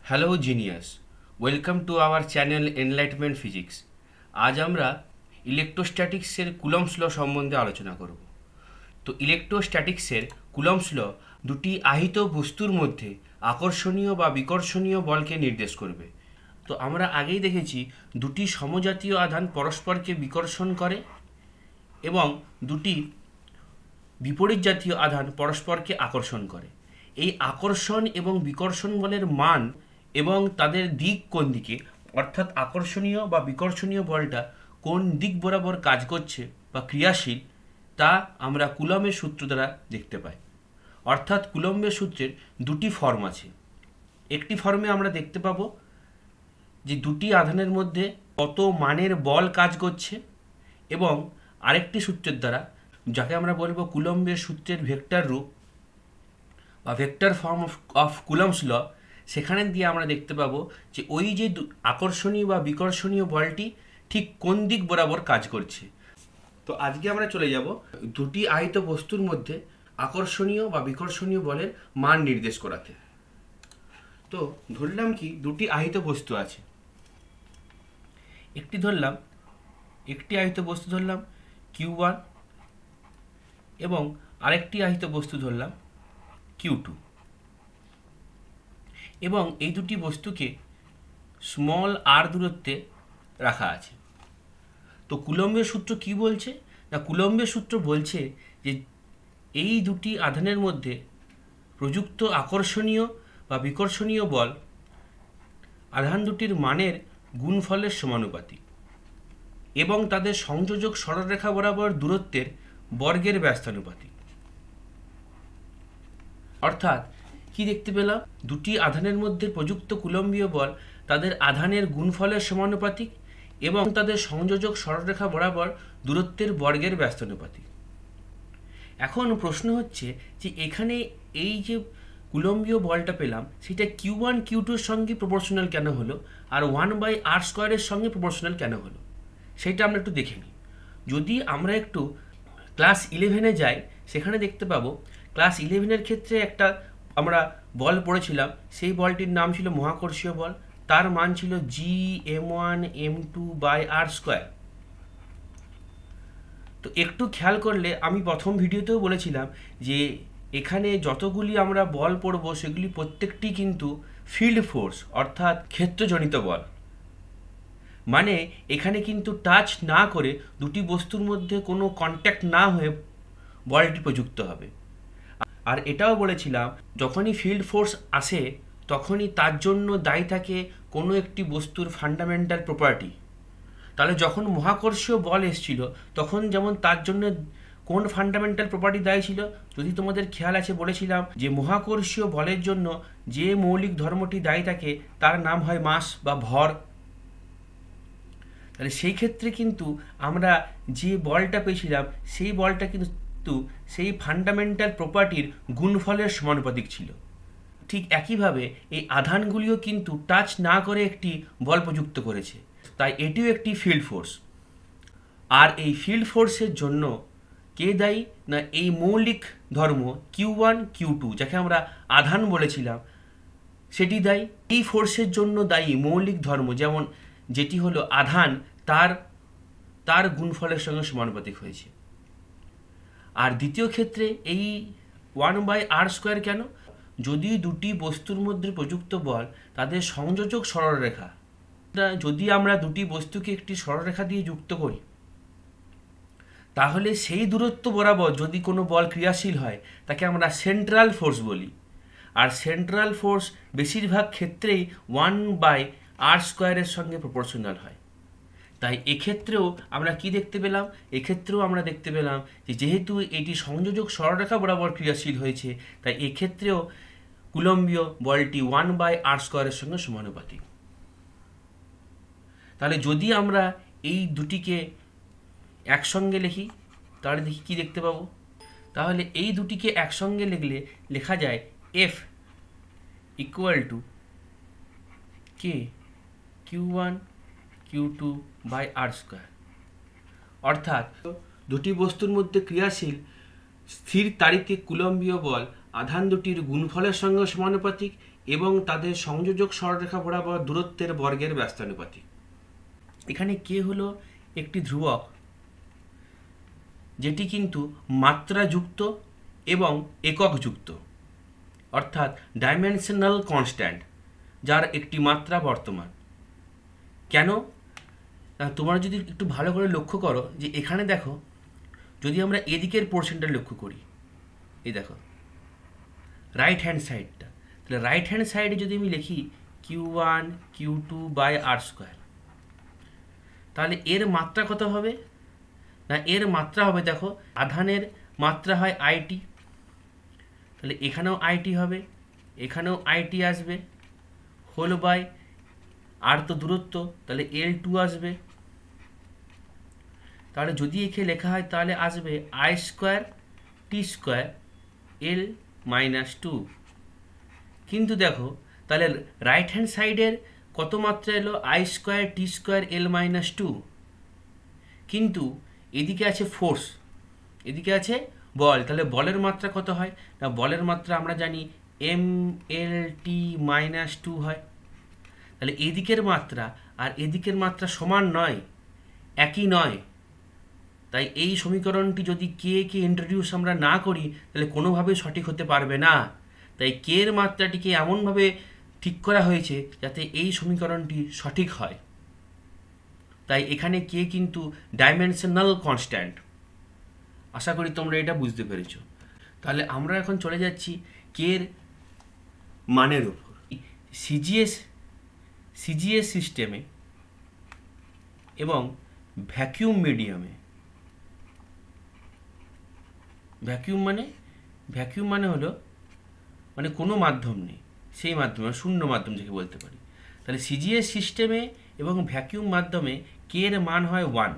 Hello genius, welcome to our channel enlightenment physics. আজ আমরা ইলেকট্রোস্ট্যাটিক্সের Coulomb's law সম্বন্ধে আলোচনা করব। তো ইলেকট্রোস্ট্যাটিক্সের কুলম্বস ল দুটি আহিত বস্তুর মধ্যে আকর্ষণীয় বা বিকর্ষণীয় বলকে নির্দেশ করবে। তো আমরা আগেই দেখেছি দুটি সমজাতীয় আধান পরস্পরকে বিকর্ষণ করে এবং দুটি বিপরীত জাতীয় আধান পরস্পরকে আকর্ষণ করে। এই আকর্ষণ এবং বিকর্ষণ বলের মান এবং তাদের দিক কোন দিকে, অর্থাৎ আকর্ষণীয় বা বিকর্ষণীয় বলটা কোন দিক বরাবর কাজ করছে বা ক্রিয়াশীল, তা আমরা কুলম্বের সূত্র দ্বারা দেখতে পাই। অর্থাৎ কুলম্বের সূত্রের দুটি ফর্ম আছে। একটি ফর্মে আমরা দেখতে পাবো যে দুটি আধানের মধ্যে কত মানের বল কাজ করছে, এবং আরেকটি সূত্রের দ্বারা, যাকে আমরা বলবো কুলম্বের সূত্রের ভেক্টর রূপ বা vector form of Coulomb's law, সেখানে দিয়ে আমরা দেখতে পাবো যে ওই যে আকর্ষণীয় বা বিকর্ষণীয় বলটি ঠিক কোন দিক বরাবর কাজ করছে। তো আজকে আমরা চলে যাব দুটি আহিত বস্তুর মধ্যে আকর্ষণীয় বা বিকর্ষণীয় বলের মান নির্দেশ করাতে। তো ধরলাম কি দুটি আহিত বস্তু আছে। একটি আহিত বস্তু ধরলাম Q1 এবং আরেকটি আহিত বস্তু ধরলাম Q2, এবং এই দুটি বস্তুকে স্মল r দূরত্বে রাখা আছে। তো কুলম্বের সূত্র কি বলছে না, কুলম্বের সূত্র বলছে যে এই দুটি আধানের মধ্যে প্রযুক্ত আকর্ষণীয় বা বিকর্ষণীয় বল আধান দুটির মানের গুণফলের সমানুপাতিক এবং তাদের সংযোজক সরলরেখা বরাবর দূরত্বের বর্গের ব্যস্তানুপাতিক। অর্থাৎ কি দেখতে পেলাম, দুটি আধানের মধ্যে প্রযুক্ত কুলম্বীয় বল তাদের আধানের গুণফলের সমানুপাতিক এবং তাদের সংযোজক সরলরেখা বরাবর দূরত্বের বর্গের ব্যস্তানুপাতিক। এখন প্রশ্ন হচ্ছে যে এখানে এই যে কুলম্বীয় বলটা পেলাম সেটা Q1 Q2-র সঙ্গে প্রপোর্শনাল কেন হলো, আর 1/r² সঙ্গে প্রপোর্শনাল কেন হলো, সেটা আমরা একটু দেখে নিই। যদি আমরা একটু ক্লাস 11-এ যাই, সেখানে দেখতে পাবো ক্লাস 11-এর ক্ষেত্রে একটা আমরা বল পড়েছিলাম। সেই বলটির নাম ছিল মহাকর্ষীয় বল। তার মান ছিল Gm1m2/r²। তো একটু খেয়াল করলে আমি প্রথম ভিডিওতেও বলেছিলাম যে এখানে যতগুলি আমরা বল পড়ব সেগুলি প্রত্যেকটি কিন্তু ফিল্ড ফোর্স, অর্থাৎ ক্ষেত্রজনিত বল। মানে এখানে কিন্তু টাচ না করে, দুটি বস্তুর মধ্যে কোনো কন্ট্যাক্ট না হয়ে বলটি প্রযুক্ত হবে। আর এটাও বলেছিলাম যখনই ফিল্ড ফোর্স আসে তখনই তার জন্য দায়ী থাকে কোনো একটি বস্তুর ফান্ডামেন্টাল প্রপার্টি। তাহলে যখন মহাকর্ষীয় বল এসেছিল তখন যেমন তার জন্য কোন ফান্ডামেন্টাল প্রপার্টি দায়ী ছিল, যদি তোমাদের খেয়াল আছে বলেছিলাম যে মহাকর্ষীয় বলের জন্য যে মৌলিক ধর্মটি দায়ী থাকে তার নাম হয় মাস বা ভর। তাহলে সেই ক্ষেত্রে কিন্তু আমরা যে বলটা পেয়েছিলাম সেই বলটা কিন্তু সেই ফান্ডামেন্টাল প্রপার্টির গুণফলের সমানুপাতিক ছিল। ঠিক একইভাবে এই আধানগুলিও কিন্তু টাচ না করে একটি বল প্রযুক্ত করেছে, তাই এটিও একটি ফিল্ড ফোর্স। আর এই ফিল্ড ফোর্সের জন্য কে দায়ী না, এই মৌলিক ধর্ম Q1 Q2, যাকে আমরা আধান বলেছিলাম, সেটি দায়ী। এই ফোর্সের জন্য দায়ী মৌলিক ধর্ম যেমন যেটি হলো আধান, তার গুণফলের সঙ্গে সমানুপাতিক হয়েছে। আর দ্বিতীয় ক্ষেত্রে এই 1/r² কেন, যদি দুটি বস্তুর মধ্যে প্রযুক্ত বল তাদের সংযোজক সরলরেখা, যদি আমরা দুটি বস্তুকে একটি সরলরেখা দিয়ে যুক্ত করি, তাহলে সেই দূরত্ব বরাবর যদি কোনো বল ক্রিয়াশীল হয় তাকে আমরা সেন্ট্রাল ফোর্স বলি। আর সেন্ট্রাল ফোর্স বেশিরভাগ ক্ষেত্রেই 1/r² সঙ্গে প্রপোর্শনাল হয়। তাই এক্ষেত্রেও আমরা কি দেখতে পেলাম, এক্ষেত্রেও আমরা দেখতে পেলাম যে যেহেতু এটি সংযোজক সরলরেখা বরাবর ক্রিয়াশীল হয়েছে, তাই এক্ষেত্রেও কুলম্বীয় বলটি 1/r² সঙ্গে সমানুপাতিক। তাহলে যদি আমরা এই দুটিকে একসঙ্গে লিখি তাহলে দেখি কি দেখতে পাবো। তাহলে এই দুটিকে একসঙ্গে লিখলে লেখা যায় F = K Q1 Q2/r²। অর্থাৎ দুটি বস্তুর মধ্যে ক্রিয়াশীল স্থির তাড়িতে কুলম্বীয় বল আধান দুটির গুণফলের সঙ্গে সমানুপাতিক এবং তাদের সংযোজক সরলরেখা বরাবর দূরত্বের বর্গের ব্যস্তানুপাতিক। এখানে কে হলো একটি ধ্রুবক যেটি কিন্তু মাত্রাযুক্ত এবং এককযুক্ত, অর্থাৎ ডাইমেনশনাল কনস্ট্যান্ট, যার একটি মাত্রা বর্তমান। কেন? তোমরা যদি একটু ভালো করে লক্ষ্য করো যে এখানে দেখো, যদি আমরা এদিকের পোর্শনটা লক্ষ্য করি, এই দেখো রাইট হ্যান্ড সাইডটা, তাহলে রাইট হ্যান্ড সাইডে যদি আমি লিখি Q1 Q2 by r square, তাহলে এর মাত্রা কত হবে? না, এর মাত্রা হবে, দেখো আধানের মাত্রা হয় আইটি, তাহলে এখানেও আইটি হবে, এখানেও আইটি আসবে, হোল বাই আর তো দূরত্ব, তাহলে L2 আসবে। তাহলে যদি একে লেখা হয় তাহলে আসবে I square T square L minus 2। কিন্তু দেখো তাহলে রাইট হ্যান্ড সাইডের কত মাত্রা এলো? I square T square L minus 2। কিন্তু এদিকে আছে ফোর্স, এদিকে আছে বল, তাহলে বলের মাত্রা কত হয়? না, বলের মাত্রা আমরা জানি MLT মাইনাস 2 হয়। তাহলে এদিকের মাত্রা আর এদিকের মাত্রা সমান নয়, একই নয়। তাই এই সমীকরণটি যদি কে ইন্ট্রোডিউস আমরা না করি তাহলে কোনোভাবেই সঠিক হতে পারবে না। তাই কে এর মাত্রাটিকে এমনভাবে ঠিক করা হয়েছে যাতে এই সমীকরণটি সঠিক হয়। তাই এখানে কে কিন্তু ডাইমেনশনাল কনস্ট্যান্ট। আশা করি তোমরা এটা বুঝতে পেরেছো। তাহলে আমরা এখন চলে যাচ্ছি কে এর মানের উপর। সিজিএস সিস্টেমে এবং ভ্যাকিউম মিডিয়ামে, ভ্যাকিউম মানে হলো মানে কোনো মাধ্যম নেই, সেই মাধ্যমে শূন্য মাধ্যম থেকে বলতে পারি। তাহলে সিজিএস সিস্টেমে এবং ভ্যাকিউম মাধ্যমে কে এর মান হয় 1,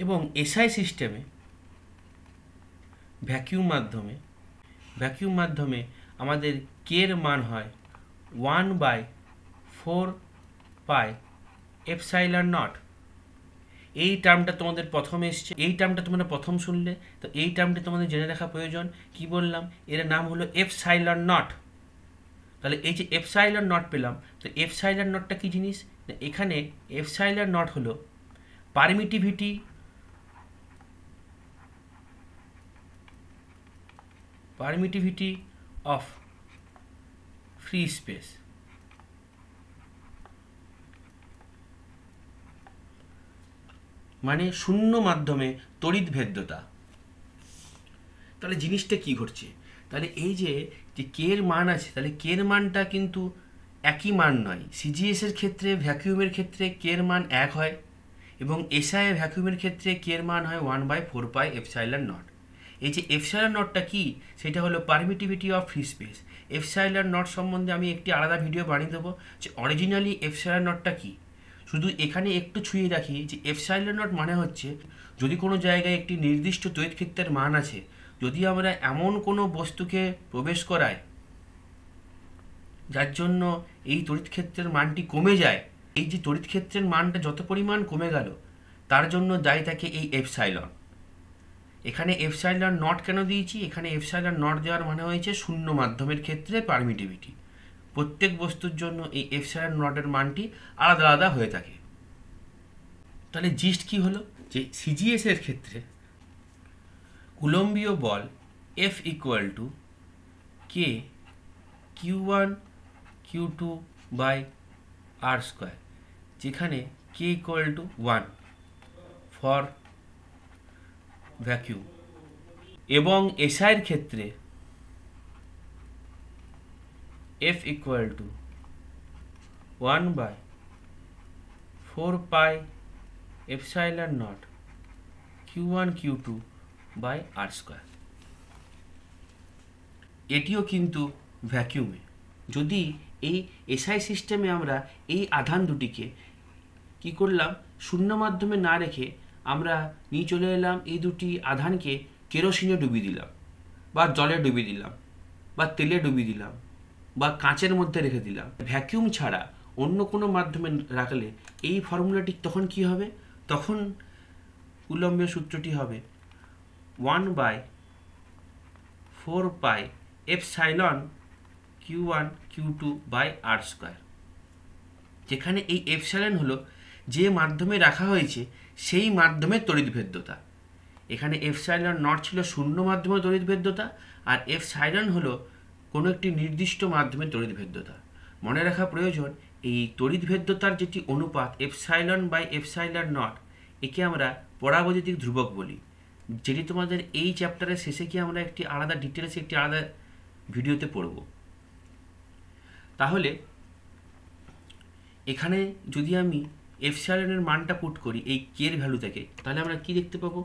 এবং এসআই সিস্টেমে ভ্যাকিউম মাধ্যমে আমাদের কে এর মান হয় 1/4 এপসাইলন নট। এই টার্মটা তোমাদের প্রথম এসছে, এই টার্মটা তোমরা প্রথম শুনলে, তো এই টার্মটি তোমাদের জেনে রাখা প্রয়োজন। কি বললাম? এর নাম হলো এপসাইলন নট। তাহলে এই যে এপসাইলন নট পেলাম, তো এপসাইলন নটটা কি জিনিস? এখানে এপসাইলন নট হলো পারমিটিভিটি অফ ফ্রি স্পেস। মানে শূন্য মাধ্যমে তড়িৎ ভেদ্যতা। তাহলে জিনিসটা কি ঘটছে? তাহলে এই যে কে এর মান আছে, তাহলে কে এর মানটা কিন্তু একই মান নয়। সিজিএস এর ক্ষেত্রে, ভ্যাকিউমের ক্ষেত্রে কে এর মান 1 হয়, এবং এসআই ভ্যাকিউমের ক্ষেত্রে কে এর মান হয় 1/4 এপসাইলন নট। এই যে এপসাইলন নটটা কি? সেটা হলো permittivity of free space. Epsilon not সম্বন্ধে আমি একটি আলাদা ভিডিও বানিয়ে দেবো যে অরিজিনালি এপসাইলন নটটা কি। শুধু এখানে একটু ছুঁয়ে রাখি যে এপসাইলন নট মানে হচ্ছে, যদি কোনো জায়গায় একটি নির্দিষ্ট তড়িৎ ক্ষেত্রের মান আছে, যদি আমরা এমন কোনো বস্তুকে প্রবেশ করাই যার জন্য এই তড়িৎ ক্ষেত্রের মানটি কমে যায়, এই যে তড়িৎ ক্ষেত্রের মানটা যত পরিমাণ কমে গেল তার জন্য দায়ী থাকে এই এপসাইলন। এখানে এপসাইলন নট কেন দিয়েছি? এখানে এপসাইলন নট দেওয়ার মানে হয়েছে শূন্য মাধ্যমের ক্ষেত্রে পারমিটিভিটি। প্রত্যেক বস্তুর জন্য এই এপসাইলন নটের মানটি আলাদা আলাদা হয়ে থাকে। তাহলে জিস্ট কি হলো? যে সিজিএস এর ক্ষেত্রে কুলম্বীয় বল F = K Q1 Q2 by r square, যেখানে K = 1 ফর ভ্যাকিউম। এবং এসআইয়ের ক্ষেত্রে F = 1/4 epsilon naught Q1 Q2 by r square. এটিও কিন্তু ভ্যাকিউমে। যদি এই এসআই সিস্টেমে আমরা এই আধান দুটিকে কি করলাম, শূন্য মাধ্যমে না রেখে আমরা নিয়ে চলে এলাম এই দুটি আধানকে কেরোসিনে ডুবিয়ে দিলাম, বা জলে ডুবিয়ে দিলাম, বা তেলে ডুবিয়ে দিলাম, বা কাঁচের মধ্যে রেখে দিলাম। ভ্যাকিউম ছাড়া অন্য কোনো মাধ্যমে রাখলে এই ফর্মুলাটি তখন কি হবে? তখন কুলম্বের সূত্রটি হবে 1/4 epsilon Q1 Q2 by r square, যেখানে এই এপসাইলন হলো যে মাধ্যমে রাখা হয়েছে সেই মাধ্যমের তড়িৎভেদ্যতা। এখানে এপসাইলন নট ছিল শূন্য মাধ্যমের তড়িৎভেদ্যতা, আর এপসাইলন হলো কোনো একটি নির্দিষ্ট মাধ্যমের তড়িৎভেদ্যতা। মনে রাখা প্রয়োজন, এই তড়িৎভেদ্যতার যেটি অনুপাত এপসাইলন বাই এপসাইলন নট, একে আমরা পরাবৈদ্যুতিক ধ্রুবক বলি, যেটি তোমাদের এই চ্যাপ্টারের শেষে কি আমরা একটি আলাদা ডিটেলসে একটি আলাদা ভিডিওতে পড়ব। তাহলে এখানে যদি আমি এপসাইলনের মানটা পুট করি এই কে এর ভ্যালু থেকে, তাহলে আমরা কি দেখতে পাবো,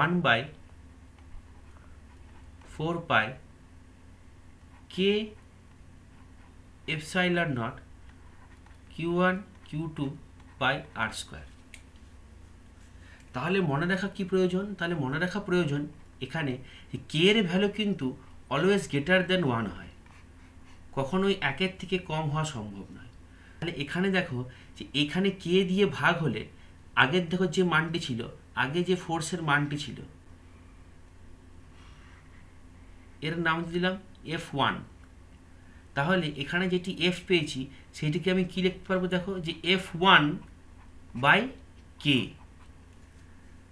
1/4 পাই কে epsilon naught Q1 Q2 by r square. তাহলে মনে রাখা কি প্রয়োজন, তাহলে মনে রাখা প্রয়োজন এখানে কে এর ভ্যালু কিন্তু অলওয়েজ গ্রেটার দেন 1 হয়, কখনোই 1 থেকে কম হওয়া সম্ভব নয়। তাহলে এখানে দেখো যে এখানে কে দিয়ে ভাগ হলে আগের দেখো যে মানটি ছিল, আগে যে ফোর্সের মানটি ছিল এর নাম দিলাম F1। তাহলে এখানে যেটি F পেয়েছি সেটিকে আমি কি লিখতে পারবো, দেখো যে F1 বাই কে,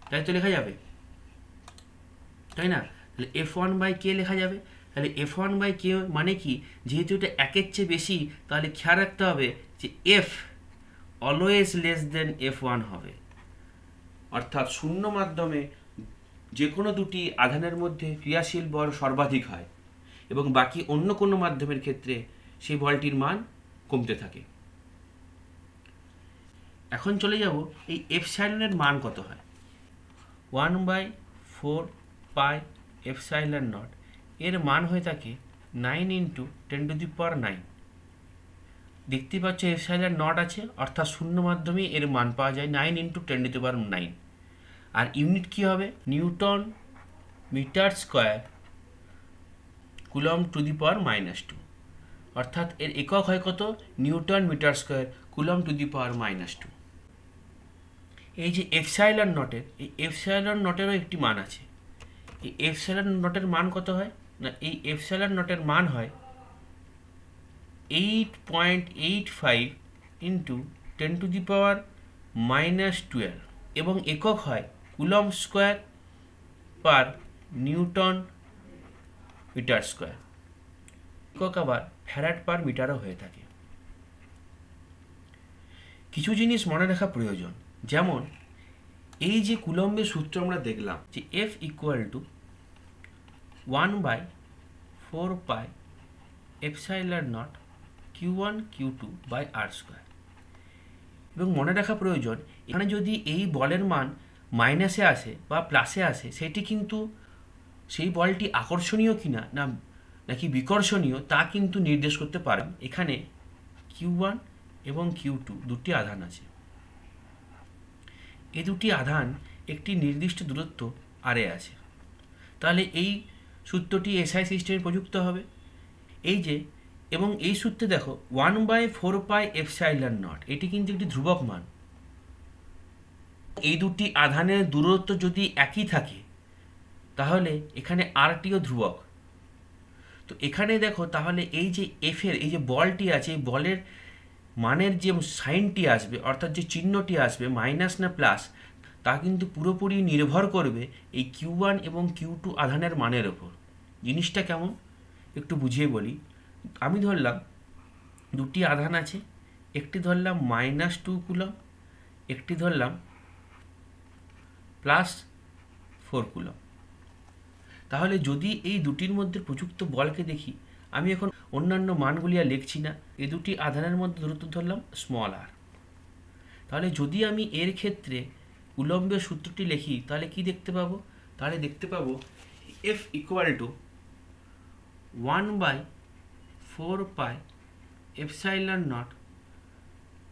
তাই তো লেখা যাবে, তাই না? তাহলে F1 বাই কে লেখা যাবে। তাহলে F1 বাই কে মানে কি, যেহেতু এটা 1 চেয়ে বেশি, তাহলে খেয়াল রাখতে হবে যে F always less than F1 হবে, অর্থাৎ শূন্য মাধ্যমে যে কোনো দুটি আধানের মধ্যে ক্রিয়াশীল বল সর্বাধিক হয় এবং বাকি অন্য কোনো মাধ্যমের ক্ষেত্রে সেই বলটির মান কমতে থাকে। এখন চলে যাব এই এপসাইলনের মান কত হয়। 1/4 পাই এপসাইলন নট এর মান হয়ে থাকে 9 × 10⁹। দেখতে পাচ্ছ এপসাইলন নট আছে, অর্থাৎ শূন্য মাধ্যমে এর মান পাওয়া যায় 9 × 10⁹। আর ইউনিট কি হবে, newton metre square coulomb to the power -2, অর্থাৎ এর একক হয় কত, newton metre square coulomb to the power -2। এই যে এপসাইলন নটের, এই এপসাইলন নটেরও একটি মান আছে। এই এপসাইলন নটের মান কত হয় না, এই এপসাইলন নটের মান হয় 8.85 × 10⁻⁻12 এবং একক হয় coulomb square per newton metre square. একক আবার ফ্যারাড পার মিটারও হয়ে থাকে। কিছু জিনিস মনে রাখা প্রয়োজন, যেমন এই যে কুলম্বের সূত্র আমরা দেখলাম যে F = 1/4 pi epsilon naught Q1 Q2 by r square. এবং মনে রাখা প্রয়োজন, এখানে যদি এই বলের মান মাইনাসে আসে বা প্লাসে আসে, সেটি কিন্তু সেই বলটি আকর্ষণীয় কিনা না নাকি বিকর্ষণীয় তা কিন্তু নির্দেশ করতে পারেন। এখানে Q1 এবং Q2 দুটি আধান আছে, এই দুটি আধান একটি নির্দিষ্ট দূরত্ব আরে আছে। তাহলে এই সূত্রটি এসআই সিস্টেমে প্রযুক্ত হবে। এই যে এবং এই সূত্রে দেখো 1/4 পাই এপসাইলন নট, এটি কিন্তু একটি ধ্রুবক মান। এই দুটি আধানের দূরত্ব যদি একই থাকে তাহলে এখানে আরটিও ধ্রুবক। তো এখানে দেখো তাহলে এই যে এফের এই যে বলটি আছে, এই বলের মানের যে সাইনটি আসবে, অর্থাৎ যে চিহ্নটি আসবে মাইনাস না প্লাস, তা কিন্তু পুরোপুরি নির্ভর করবে এই Q1 এবং Q2 আধানের মানের ওপর। জিনিসটা কেমন একটু বুঝিয়ে বলি। আমি ধরলাম দুটি আধান আছে, একটি ধরলাম -2 কুলম, একটি ধরলাম +4 কুলম। তাহলে যদি এই দুটির মধ্যে প্রযুক্ত বলকে দেখি, আমি এখন অন্যান্য মানগুলি আর লিখছি না, এই দুটি আধানের মধ্যে দূরত্ব ধরলাম r। তাহলে যদি আমি এর ক্ষেত্রে উলম্বের সূত্রটি লিখি তাহলে কি দেখতে পাবো, তাহলে দেখতে পাবো F = 1/4 পাই এপসাইলন নট,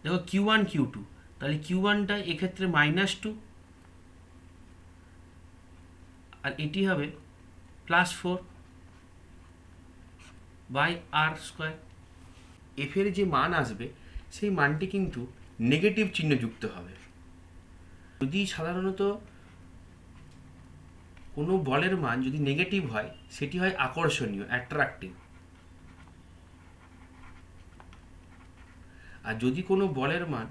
দেখো Q1 Q2, তাহলে Q1টা এক্ষেত্রে -2 আর এটি হবে +4 বাই আর স্কোয়ার। এফের যে মান আসবে সেই মানটি কিন্তু নেগেটিভ চিহ্নযুক্ত হবে। যদি সাধারণত কোনো বলের মান যদি নেগেটিভ হয় সেটি হয় আকর্ষণীয়, অ্যাট্রাক্টিভ। আর যদি কোনো বলের মান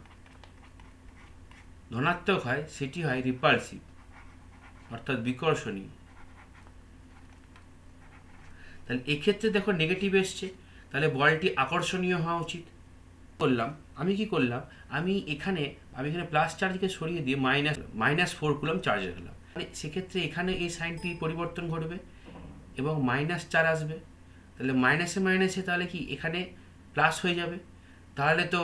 ধনাত্মক হয় সেটি হয় রিপালসিভ অর্থাৎ বিকর্ষণীয়। তাহলে এক্ষেত্রে দেখো নেগেটিভ এসছে, তাহলে বলটি আকর্ষণীয় হওয়া উচিত। আমি কি করলাম, আমি এখানে প্লাস চার্জকে সরিয়ে দিয়ে -4 কুলম চার্জ রাখলাম। সেক্ষেত্রে এখানে এই সাইনটি পরিবর্তন ঘটবে এবং -4 আসবে। তাহলে মাইনাসে মাইনাসে তাহলে কি এখানে প্লাস হয়ে যাবে, তাহলে তো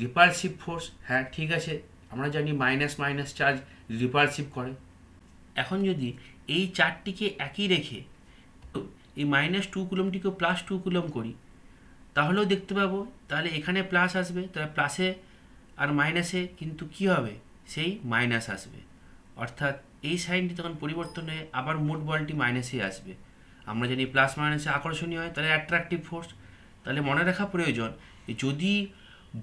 রিপালসিভ ফোর্স। হ্যাঁ ঠিক আছে, আমরা জানি মাইনাস মাইনাস চার্জ রিপালসিভ করে। এখন যদি এই চারটিকে একই রেখে এই -2 কুলমটিকে +2 কুলম করি, তাহলেও দেখতে পাবো তাহলে এখানে প্লাস আসবে, তাহলে প্লাসে আর মাইনাসে কিন্তু কি হবে, সেই মাইনাস আসবে। অর্থাৎ এই সাইনটি তখন পরিবর্তন হয়ে আবার মোট বলটি মাইনাসে আসবে। আমরা জানি প্লাস মাইনাসে আকর্ষণীয় হয়, তাহলে অ্যাট্রাকটিভ ফোর্স। তাহলে মনে রাখা প্রয়োজন, যদি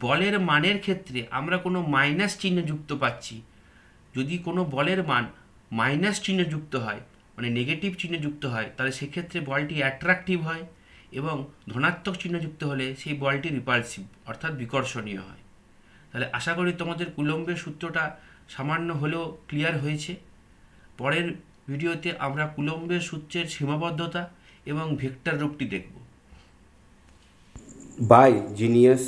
বলের মানের ক্ষেত্রে আমরা কোনো মাইনাস চিহ্ন যুক্ত পাচ্ছি, যদি কোনো বলের মান মাইনাস চিহ্ন যুক্ত হয়, মানে নেগেটিভ চিহ্ন যুক্ত হয়, তাহলে সেক্ষেত্রে বলটি অ্যাট্রাকটিভ হয়, এবং ধনাত্মক চিহ্ন যুক্ত হলে সেই বলটি রিপালসিভ অর্থাৎ বিকর্ষণীয় হয়। তাহলে আশা করি তোমাদের কুলম্বের সূত্রটা সামান্য হলেও ক্লিয়ার হয়েছে। পরের ভিডিওতে আমরা কুলম্বের সূত্রের সীমাবদ্ধতা এবং ভেক্টর রূপটি দেখব। By genius.